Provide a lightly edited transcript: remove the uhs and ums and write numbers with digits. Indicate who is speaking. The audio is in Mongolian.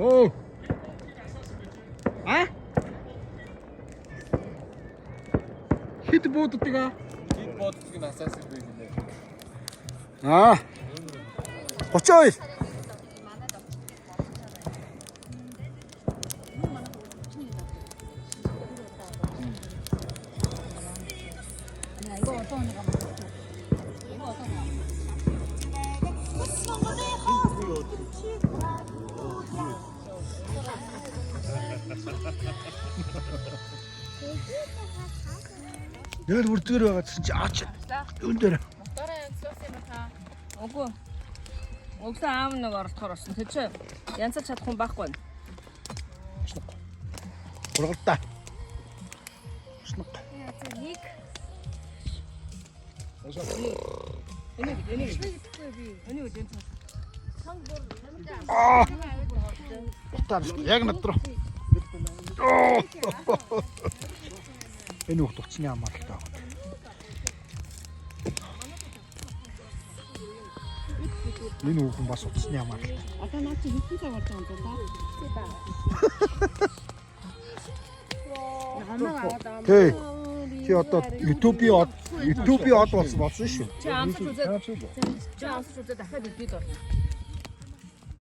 Speaker 1: Оо. А? Хэд бууддаг аа?
Speaker 2: Хэд бууддаг нь асаасан байх нэ.
Speaker 1: Аа. 32.
Speaker 3: 이거 어떤 언니가 먹었어? 이거 어떤 거?
Speaker 1: Нэр бүрдгэр байгаа чинь аач. Юун дээр?
Speaker 4: Үгүй. Өглөө аав нэг оролцохоор орсон. Тэр чинь янзалж чадахгүй байхгүй.
Speaker 1: Ургалдаа.
Speaker 3: ник.
Speaker 4: Энийг
Speaker 1: Аа. Утаар яг над руу. Энэ хот утасны амралтай байна. Энэ хүүхэн бас утасны амралтай.
Speaker 5: Одоо наад чи хэдэн цаг болж байгаа юм бэ?
Speaker 1: Тий. Чи одоо YouTube-ийн од болсон шүү.
Speaker 4: чи амсаж үзээд дахиад үлдээд орно.